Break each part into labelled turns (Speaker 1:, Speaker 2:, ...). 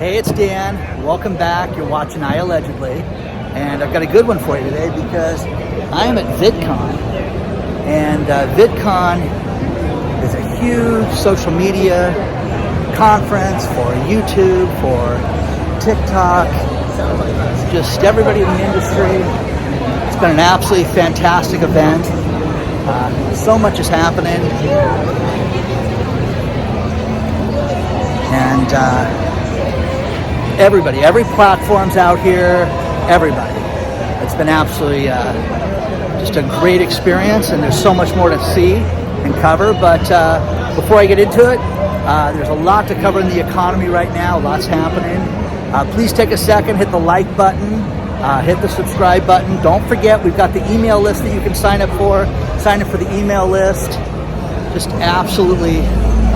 Speaker 1: Hey, it's Dan. Welcome back. You're watching iAllegedly. And I've got a good one for you today because I am at VidCon. And VidCon is a huge social media conference for YouTube, for TikTok, just everybody in the industry. It's been an absolutely fantastic event. So much is happening. And everybody, every platform's out here, everybody. It's been absolutely just a great experience, and there's so much more to see and cover. But before I get into it, there's a lot to cover in the economy right now. Lots happening. Please take a second, hit the like button, hit the subscribe button. Don't forget, we've got the email list that you can sign up for. Sign up for the email list. Just absolutely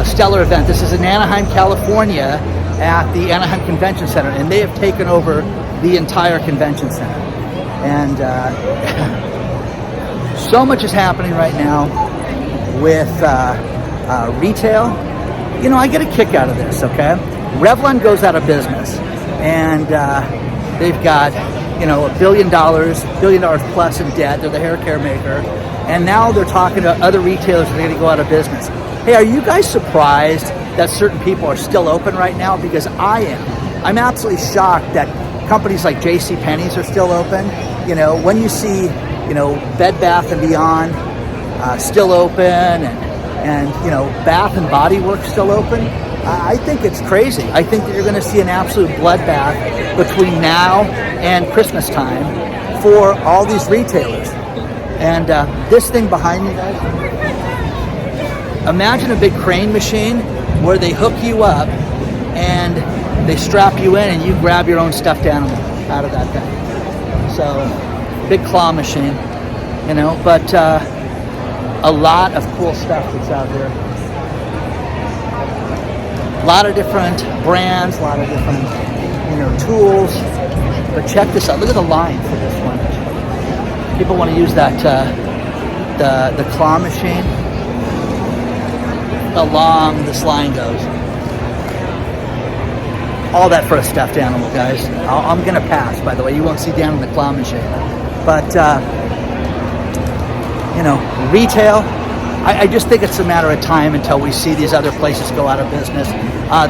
Speaker 1: a stellar event. This is in Anaheim, California, at the Anaheim Convention Center, and they have taken over the entire convention center. And so much is happening right now with retail. You know, I get a kick out of this, okay? Revlon goes out of business, and they've got, you know, $1 billion plus in debt. They're the hair care maker, and now they're talking to other retailers that are going to go out of business. Hey, are you guys surprised that certain people are still open right now? Because I am. I'm absolutely shocked that companies like JCPenney's are still open. You know, when you see, you know, Bed Bath & Beyond still open, and you know, Bath and Body Works still open, I think it's crazy. I think that you're going to see an absolute bloodbath between now and Christmas time for all these retailers. And this thing behind me, guys, imagine a big crane machine where they hook you up and they strap you in and you grab your own stuffed animal out of that thing. So, big claw machine, you know, but a lot of cool stuff that's out here. A lot of different brands, a lot of different, you know, tools. But check this out. Look at the line for this one. People want to use that, the claw machine. How long this line goes. All that for a stuffed animal, guys. I'm going to pass, by the way. You won't see down in the claw machine. But, you know, retail, I just think it's a matter of time until we see these other places go out of business.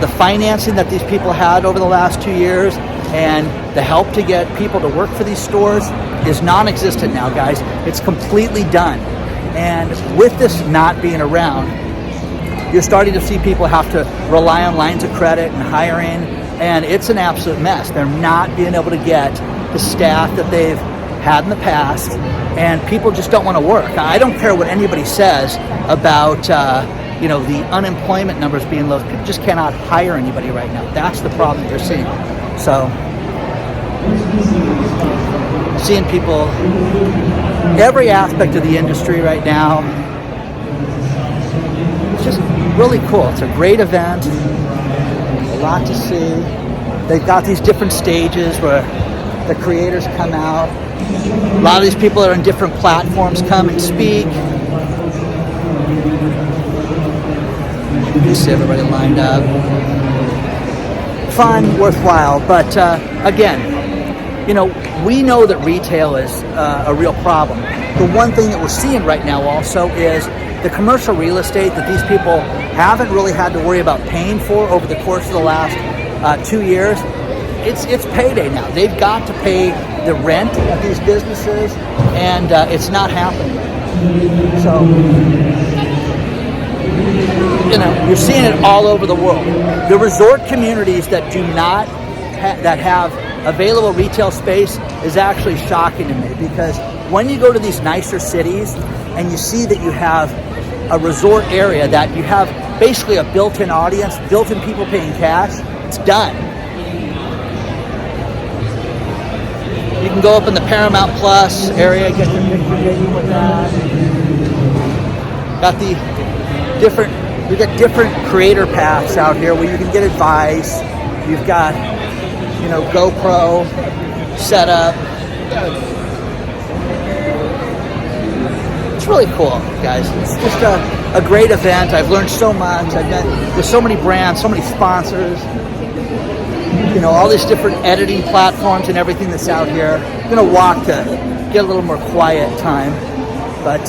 Speaker 1: The financing that these people had over the last 2 years and the help to get people to work for these stores is non-existent now, guys. It's completely done. And with this not being around, you're starting to see people have to rely on lines of credit and hiring, and it's an absolute mess. They're not being able to get the staff that they've had in the past, and people just don't want to work. I don't care what anybody says about you know, the unemployment numbers being low. People just cannot hire anybody right now. That's the problem that they're seeing. So, seeing people, every aspect of the industry right now, it's just really cool. It's a great event, a lot to see. They've got these different stages where the creators come out. A lot of these people that are on different platforms come and speak. You see everybody lined up. Fun, worthwhile, but again, you know, we know that retail is a real problem. The one thing that we're seeing right now also is the commercial real estate that these people haven't really had to worry about paying for over the course of the last 2 years. It's payday now. They've got to pay the rent of these businesses, and it's not happening. So, you know, you're seeing it all over the world. The resort communities that do not that have available retail space is actually shocking to me, because when you go to these nicer cities and you see that you have a resort area that you have basically a built-in audience, built-in people paying cash, it's done. You can go up in the Paramount Plus area, get your picture taken with that. Got the different, you got different creator paths out here where you can get advice. You've got, you know, GoPro setup. It's really cool, guys. It's just a great event. I've learned so much. I've met with so many brands, so many sponsors. all these different editing platforms and everything that's out here. I'm gonna walk to get a little more quiet time, but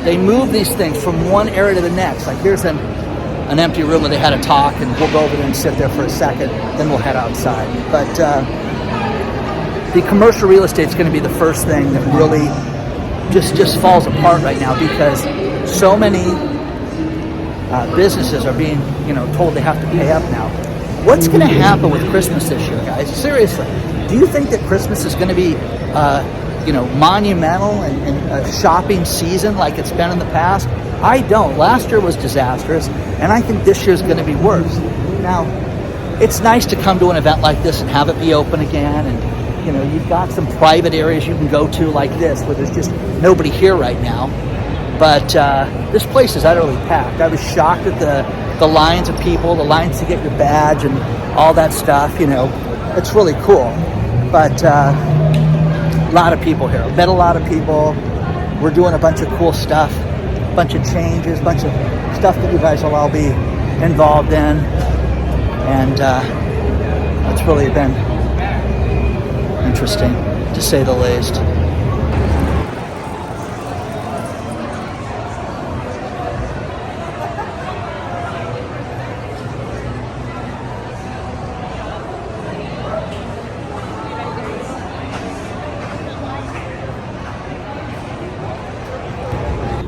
Speaker 1: they move these things from one area to the next. Like here's an empty room where they had a talk, and we'll go over there and sit there for a second, then we'll head outside. But the commercial real estate is going to be the first thing that really just falls apart right now, because so many businesses are being told they have to pay up now. What's going to happen with Christmas this year, guys? Seriously, do you think that Christmas is going to be monumental and a shopping season like it's been in the past? I don't. Last year was disastrous, and I think this year's going to be worse. Now, it's nice to come to an event like this and have it be open again, and you've got some private areas you can go to like this where there's just nobody here right now. But this place is utterly packed. I was shocked at the lines of people, the lines to get your badge and all that stuff. It's really cool. But a lot of people here. Met a lot of people. We're doing a bunch of cool stuff, a bunch of changes, a bunch of stuff that you guys will all be involved in. And it's really been interesting, to say the least.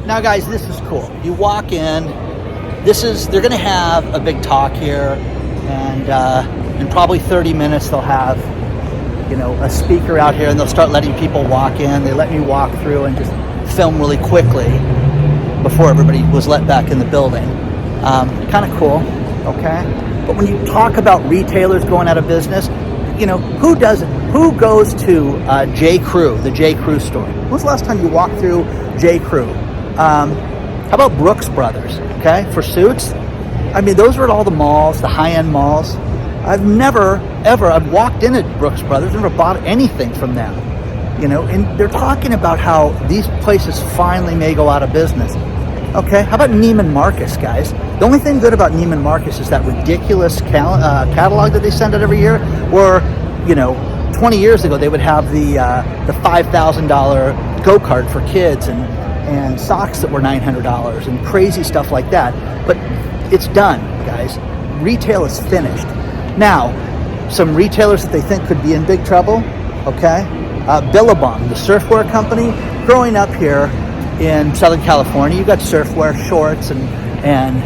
Speaker 1: Now guys, this is cool. You walk in, they're gonna have a big talk here, and in probably 30 minutes they'll have, a speaker out here, and they'll start letting people walk in. They let me walk through and just film really quickly before everybody was let back in the building. Kind of cool, okay? But when you talk about retailers going out of business, who does it? Who goes to J. Crew, the J. Crew store? When was the last time you walked through J. Crew? How about Brooks Brothers, okay, for suits? I mean, those are at all the malls, the high-end malls. I've never, ever, I've walked in at Brooks Brothers, never bought anything from them, and they're talking about how these places finally may go out of business. Okay, how about Neiman Marcus, guys? The only thing good about Neiman Marcus is that ridiculous catalog that they send out every year, or, 20 years ago they would have the $5,000 go-kart for kids, and socks that were $900 and crazy stuff like that. But it's done, guys. Retail is finished. Now, some retailers that they think could be in big trouble, okay? Billabong, the surfwear company. Growing up here in Southern California, you got surfwear, shorts and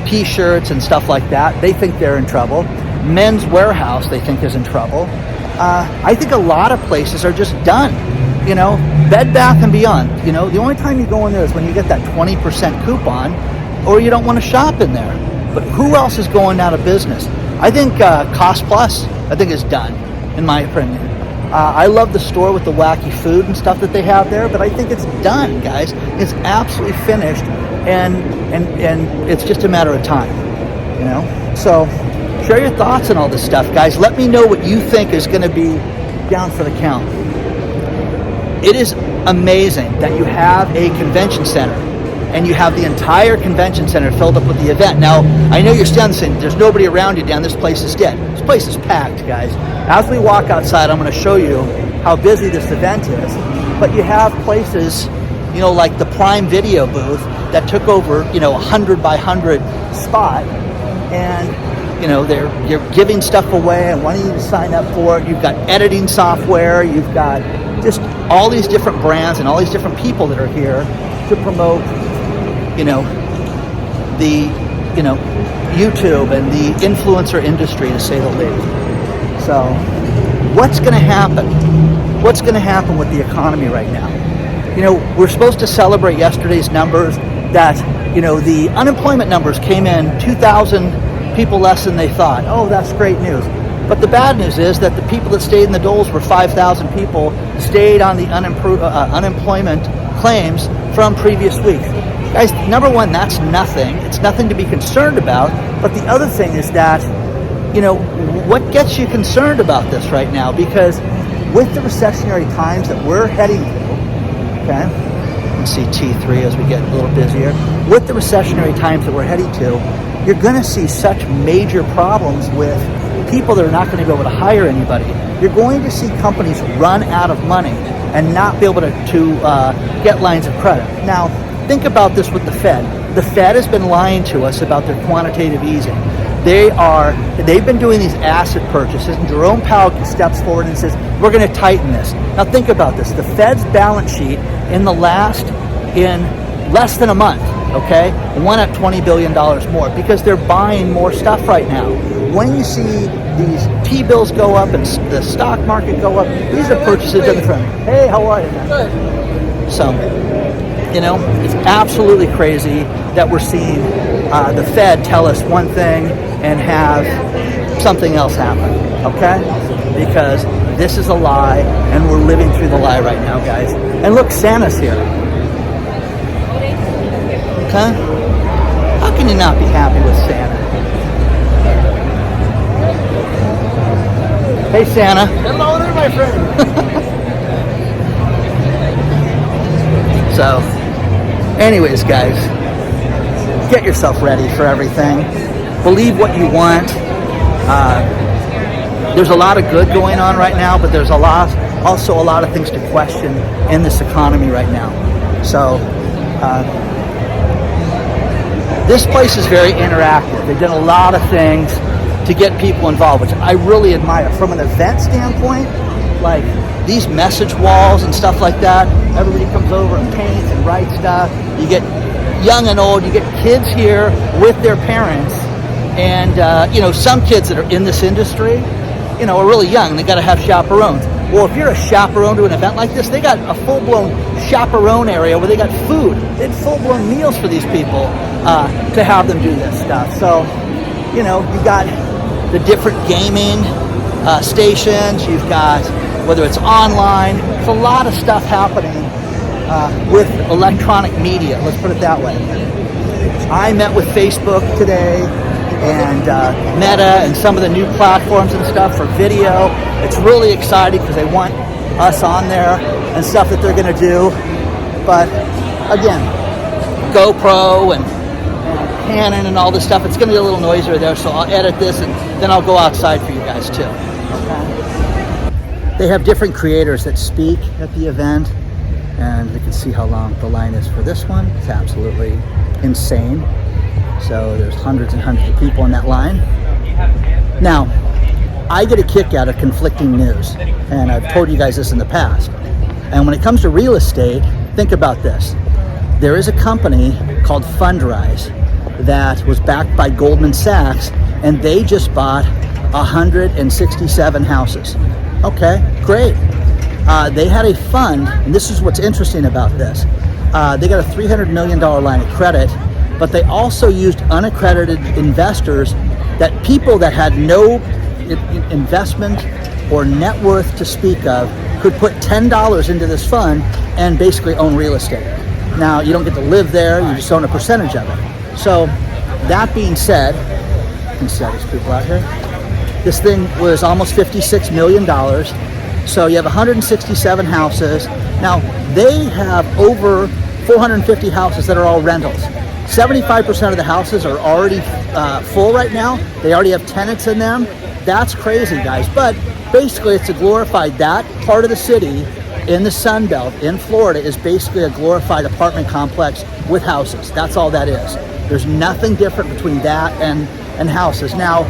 Speaker 1: T-shirts and stuff like that. They think they're in trouble. Men's Warehouse, they think, is in trouble. I think a lot of places are just done. Bed Bath & Beyond, the only time you go in there is when you get that 20% coupon, or you don't want to shop in there. But who else is going out of business? I think Cost Plus, I think, is done, in my opinion. I love the store with the wacky food and stuff that they have there, but I think it's done, guys. It's absolutely finished, and it's just a matter of time, So share your thoughts on all this stuff, guys. Let me know what you think is going to be down for the count. It is amazing that you have a convention center and you have the entire convention center filled up with the event. Now, I know you're standing saying there's nobody around you, Dan. This place is dead. This place is packed, guys. As we walk outside, I'm going to show you how busy this event is. But you have places, like the Prime Video booth that took over, 100 by 100 spot. And, you're giving stuff away and wanting you to sign up for it. You've got editing software. You've got just all these different brands and all these different people that are here to promote, the, YouTube and the influencer industry, to say the least. So what's going to happen? What's going to happen with the economy right now? We're supposed to celebrate yesterday's numbers that, the unemployment numbers came in 2,000 people less than they thought. Oh, that's great news. But the bad news is that the people that stayed in the doles were 5,000 people stayed on the unemployment claims from previous weeks. Guys, number one, that's nothing. It's nothing to be concerned about. But the other thing is that, what gets you concerned about this right now? Because with the recessionary times that we're heading to, okay, you can see T3 as we get a little busier. With the recessionary times that we're heading to, you're going to see such major problems with people that are not going to be able to hire anybody. You're going to see companies run out of money and not be able to get lines of credit. Now, think about this with the Fed. The Fed has been lying to us about their quantitative easing. They've been doing these asset purchases, and Jerome Powell steps forward and says, we're going to tighten this. Now think about this. The Fed's balance sheet in less than a month, okay, went up $20 billion more because they're buying more stuff right now. When you see these T-bills go up and the stock market go up, these are purchases in the front. Hey, how are you, man? Good. So, it's absolutely crazy that we're seeing the Fed tell us one thing and have something else happen, okay? Because this is a lie, and we're living through the lie right now, guys. And look, Santa's here. Okay? How can you not be happy with Santa? Hey, Santa.
Speaker 2: Hello there, my friend.
Speaker 1: So, anyways, guys, get yourself ready for everything. Believe what you want. There's a lot of good going on right now, but there's also a lot of things to question in this economy right now. So, this place is very interactive. They've done a lot of things to get people involved, which I really admire. From an event standpoint, like these message walls and stuff like that, everybody comes over and paints and writes stuff. You get young and old, you get kids here with their parents, and some kids that are in this industry, are really young. They got to have chaperones. Well, if you're a chaperone to an event like this, they got a full-blown chaperone area where they got food. They had full-blown meals for these people to have them do this stuff. So, you got the different gaming stations. You've got, whether it's online, there's a lot of stuff happening with electronic media. Let's put it that way. I met with Facebook today and Meta and some of the new platforms and stuff for video. It's really exciting because they want us on there and stuff that they're going to do. But again, GoPro and Canon and all this stuff, it's going to be a little noisier there, so I'll edit this and then I'll go outside for you guys too. Okay. They have different creators that speak at the event, and you can see how long the line is for this one. It's absolutely insane. So there's hundreds and hundreds of people in that line. Now, I get a kick out of conflicting news, and I've told you guys this in the past. And when it comes to real estate, think about this. There is a company called Fundrise that was backed by Goldman Sachs, and they just bought 167 houses. Okay, great. They had a fund, and this is what's interesting about this. They got a $300 million line of credit, but they also used unaccredited investors, that people that had no investment or net worth to speak of could put $10 into this fund and basically own real estate. Now, you don't get to live there, you just own a percentage of it. So, that being said, you can see all these people out here. This thing was almost $56 million. So you have 167 houses. Now, they have over 450 houses that are all rentals. 75% of the houses are already full right now. They already have tenants in them. That's crazy, guys. But basically, it's a glorified, that part of the city in the Sun Belt in Florida is basically a glorified apartment complex with houses. That's all that is. There's nothing different between that and houses. Now,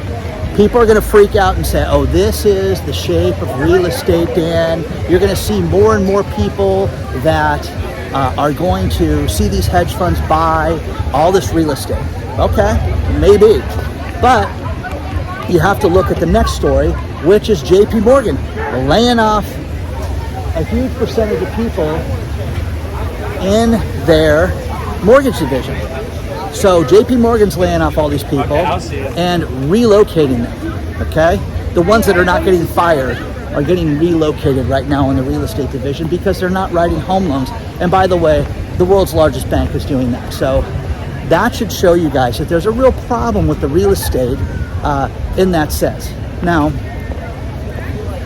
Speaker 1: people are going to freak out and say, oh, this is the shape of real estate, Dan. You're going to see more and more people that are going to see these hedge funds buy all this real estate. Okay, maybe. But you have to look at the next story, which is JP Morgan laying off a huge percentage of people in their mortgage division. So JP Morgan's laying off all these people and relocating them, okay? The ones that are not getting fired are getting relocated right now in the real estate division because they're not writing home loans. And by the way, the world's largest bank is doing that. So that should show you guys that there's a real problem with the real estate in that sense. Now,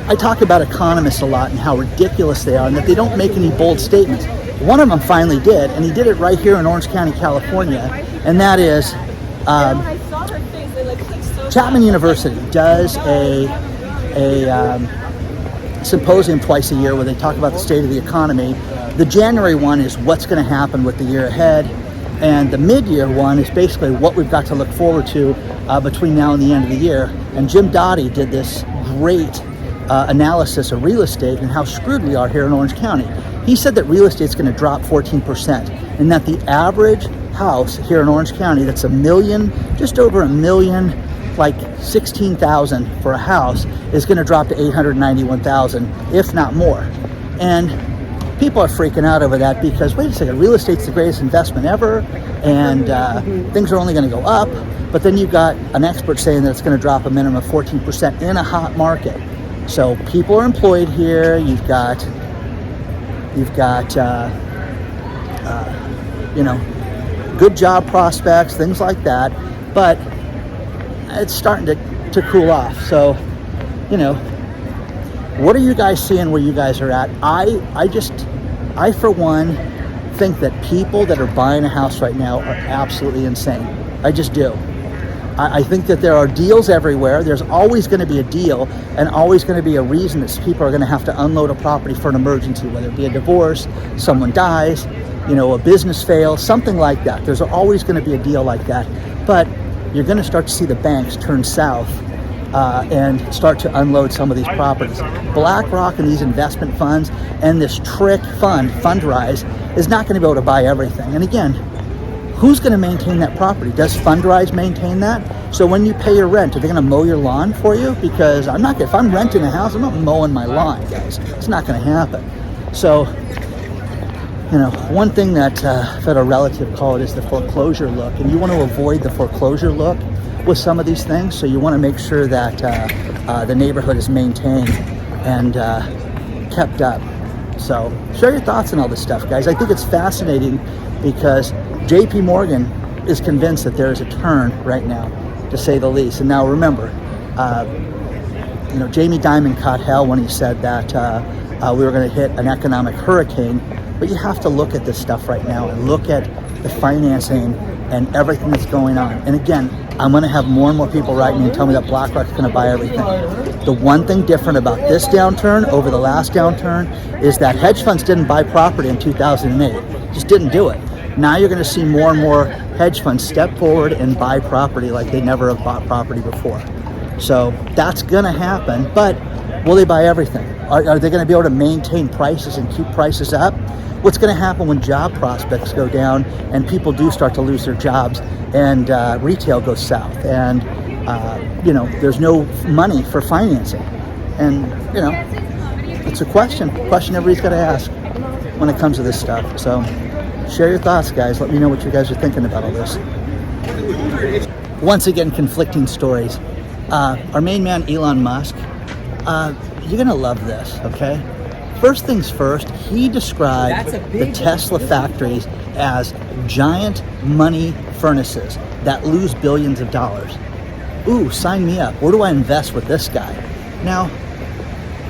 Speaker 1: I talk about economists a lot and how ridiculous they are and that they don't make any bold statements. One of them finally did, and he did it right here in Orange County, California, and that is Chapman University does a symposium twice a year where they talk about the state of the economy. The January one is what's going to happen with the year ahead, and the mid-year one is basically what we've got to look forward to between now and the end of the year. And Jim Dottie did this great analysis of real estate and how screwed we are here in Orange County. He said that real estate's going to drop 14%, and that the average house here in Orange County that's just over a million, like 16,000 for a house, is going to drop to 891,000, if not more. And people are freaking out over that because, wait a second, real estate's the greatest investment ever, and things are only going to go up. But then you've got an expert saying that it's going to drop a minimum of 14% in a hot market. So people are employed here. You've got good job prospects, things like that. But it's starting to cool off. So, what are you guys seeing where you guys are at? I for one think that people that are buying a house right now are absolutely insane. I just do. I think that there are deals everywhere. There's always going to be a deal and always going to be a reason that people are going to have to unload a property for an emergency, whether it be a divorce, someone dies, a business fails, something like that. There's always going to be a deal like that. But you're going to start to see the banks turn south and start to unload some of these properties. BlackRock and these investment funds and this trick Fundrise, is not going to be able to buy everything. And again, who's going to maintain that property? Does Fundrise maintain that? So when you pay your rent, are they going to mow your lawn for you? Because if I'm renting a house, I'm not mowing my lawn, guys. It's not going to happen. So, one thing that I've had a relative call it is the foreclosure look, and you want to avoid the foreclosure look with some of these things. So you want to make sure that the neighborhood is maintained and kept up. So share your thoughts on all this stuff, guys. I think it's fascinating because JP Morgan is convinced that there is a turn right now, to say the least. And now remember, Jamie Dimon caught hell when he said that we were going to hit an economic hurricane. But you have to look at this stuff right now and look at the financing and everything that's going on. And again, I'm going to have more and more people write me and tell me that BlackRock's going to buy everything. The one thing different about this downturn over the last downturn is that hedge funds didn't buy property in 2008. Just didn't do it. Now you're going to see more and more hedge funds step forward and buy property like they never have bought property before. So that's going to happen, but will they buy everything? Are they going to be able to maintain prices and keep prices up? What's going to happen when job prospects go down and people do start to lose their jobs and retail goes south and, there's no money for financing? And, it's a question everybody's got to ask when it comes to this stuff. So share your thoughts, guys. Let me know what you guys are thinking about all this. Once again, conflicting stories. Our main man, Elon Musk, you're going to love this, okay? First things first, he described the Tesla factories as giant money furnaces that lose billions of dollars. Ooh, sign me up. Where do I invest with this guy? Now,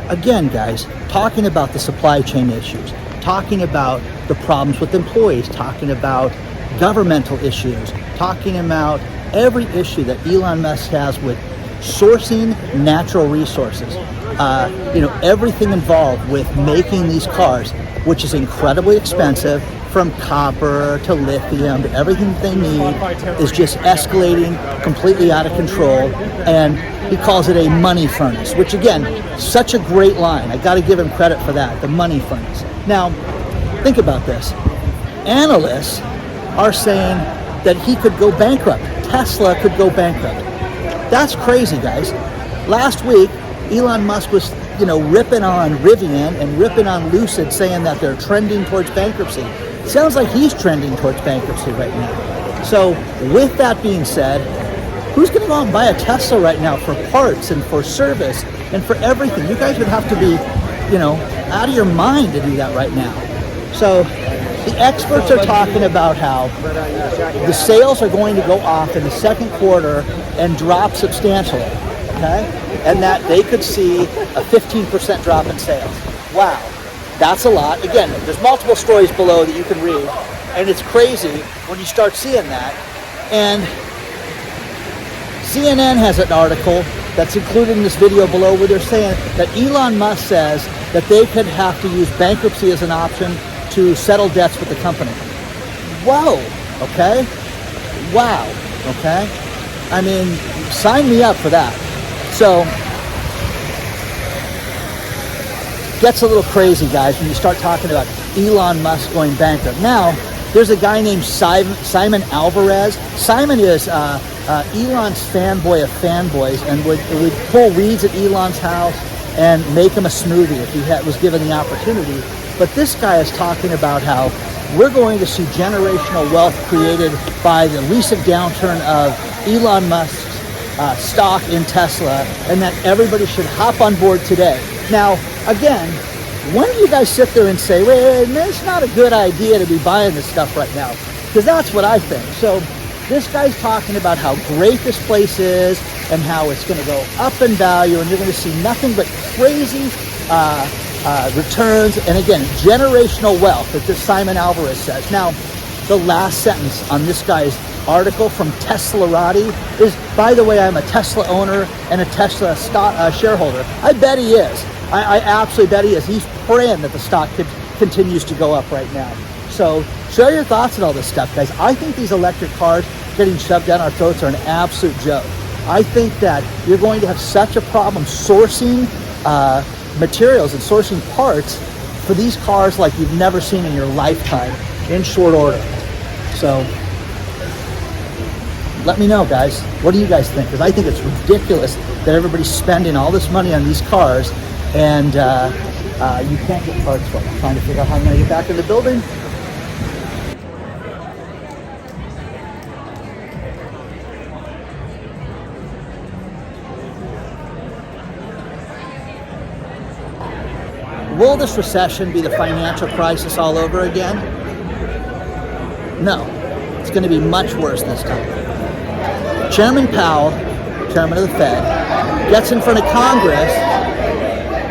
Speaker 1: again, guys, talking about the supply chain issues, talking about the problems with employees, talking about governmental issues, talking about every issue that Elon Musk has with sourcing natural resources. Everything involved with making these cars, which is incredibly expensive, from copper to lithium to everything they need, is just escalating completely out of control. And he calls it a money furnace, which again, such a great line. I got to give him credit for that, the money furnace. Now, think about this. Analysts are saying that he could go bankrupt. Tesla could go bankrupt. That's crazy, guys. Last week, Elon Musk was, ripping on Rivian and ripping on Lucid, saying that they're trending towards bankruptcy. It sounds like he's trending towards bankruptcy right now. So with that being said, who's going to go out and buy a Tesla right now for parts and for service and for everything? You guys would have to be, out of your mind to do that right now. So the experts are talking about how the sales are going to go off in the second quarter and drop substantially, okay? And that they could see a 15% drop in sales. Wow, that's a lot. Again, there's multiple stories below that you can read, and it's crazy when you start seeing that. And CNN has an article that's included in this video below where they're saying that Elon Musk says that they could have to use bankruptcy as an option to settle debts with the company. Whoa, okay? Wow, okay? I mean, sign me up for that. So, gets a little crazy, guys, when you start talking about Elon Musk going bankrupt. Now, there's a guy named Simon Alvarez. Simon is Elon's fanboy of fanboys and would pull weeds at Elon's house and make him a smoothie if he was given the opportunity. But this guy is talking about how we're going to see generational wealth created by the recent downturn of Elon Musk's stock in Tesla, and that everybody should hop on board today. Now, again, when do you guys sit there and say, wait, it's not a good idea to be buying this stuff right now? Because that's what I think. So this guy's talking about how great this place is and how it's going to go up in value, and you're going to see nothing but crazy returns, and again, generational wealth, as this Simon Alvarez says. Now, the last sentence on this guy's article from Teslarati is, by the way, I'm a Tesla owner and a Tesla stock shareholder. I bet he is. I absolutely bet he is. He's praying that the stock continues to go up right now. So share your thoughts on all this stuff, guys. I think these electric cars getting shoved down our throats are an absolute joke. I think that you're going to have such a problem sourcing materials and sourcing parts for these cars like you've never seen in your lifetime in short order. So let me know, guys. What do you guys think? Because I think it's ridiculous that everybody's spending all this money on these cars and you can't get parts for them. I'm trying to figure out how I'm going to get back in the building. Will this recession be the financial crisis all over again? No, it's going to be much worse this time. Chairman Powell, chairman of the Fed, gets in front of Congress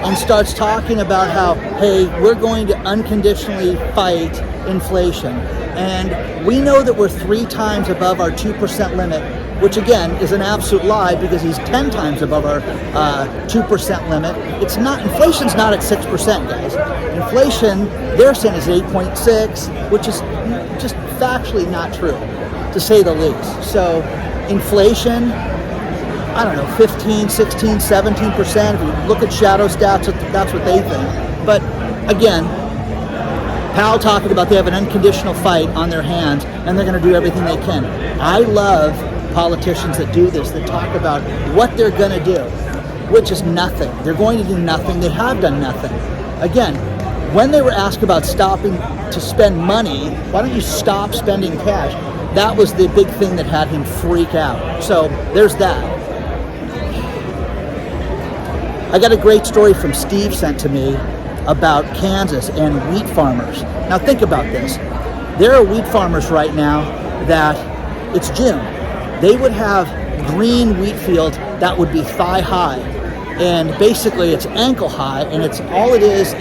Speaker 1: and starts talking about how, hey, we're going to unconditionally fight inflation. And we know that we're 3 times above our 2% limit, which again is an absolute lie because he's 10 times above our 2% limit. It's not, inflation's not at 6%, guys. Inflation, they're saying, is 8.6, which is just factually not true, to say the least. So inflation, I don't know, 15, 16, 17%. If you look at shadow stats, that's what they think. But again, Powell talking about they have an unconditional fight on their hands and they're going to do everything they can. I love politicians that do this, that talk about what they're going to do, which is nothing. They're going to do nothing. They have done nothing. Again, when they were asked about stopping to spend money, why don't you stop spending cash? That was the big thing that had him freak out. So there's that. I got a great story from Steve sent to me about Kansas and wheat farmers. Now think about this. There are wheat farmers right now that it's June. They would have green wheat fields that would be thigh high, and basically it's ankle high, and it's all it is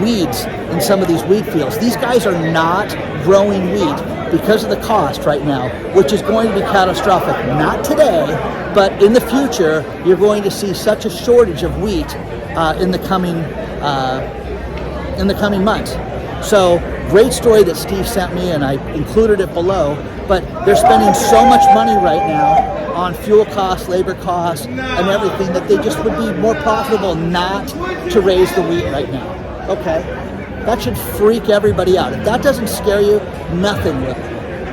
Speaker 1: weeds in some of these wheat fields. These guys are not growing wheat because of the cost right now, which is going to be catastrophic. Not today, but in the future, you're going to see such a shortage of wheat in the coming months. So great story that Steve sent me, and I included it below. But they're spending so much money right now on fuel costs, labor costs, and everything that they just would be more profitable not to raise the wheat right now. Okay, that should freak everybody out. If that doesn't scare you, nothing will.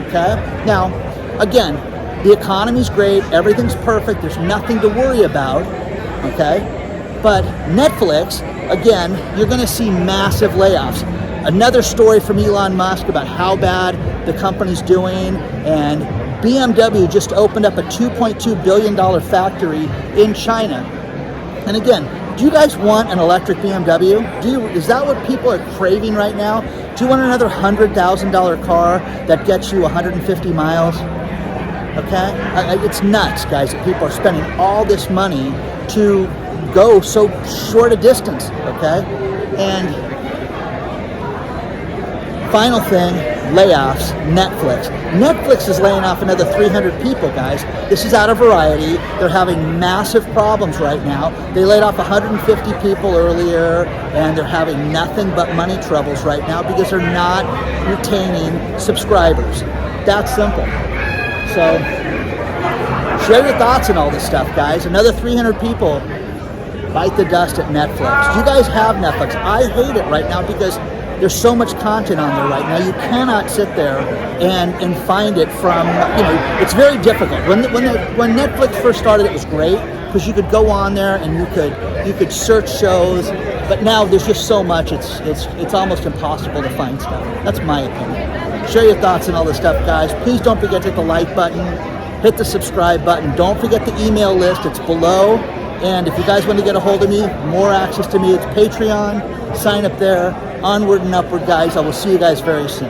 Speaker 1: Okay, now again, the economy's great, everything's perfect, there's nothing to worry about. Okay, but Netflix, again, you're going to see massive layoffs. Another story from Elon Musk about how bad the company's doing, and BMW just opened up a $2.2 billion factory in China. And again, do you guys want an electric BMW? Is that what people are craving right now? Do you want another $100,000 car that gets you 150 miles? Okay, it's nuts, guys, that people are spending all this money to go so short a distance. Okay, and final thing, layoffs, Netflix. Netflix is laying off another 300 people, guys. This is out of Variety. They're having massive problems right now. They laid off 150 people earlier, and they're having nothing but money troubles right now because they're not retaining subscribers. That's simple. So, share your thoughts on all this stuff, guys. Another 300 people bite the dust at Netflix. You guys have Netflix. I hate it right now because there's so much content on there right now. You cannot sit there and find it from, it's very difficult. When Netflix first started, it was great because you could go on there and you could search shows. But now there's just so much, it's almost impossible to find stuff. That's my opinion. Share your thoughts on all this stuff, guys. Please don't forget to hit the like button, hit the subscribe button. Don't forget the email list. It's below. And if you guys want to get a hold of me, more access to me, it's Patreon. Sign up there. Onward and upward, guys. I will see you guys very soon.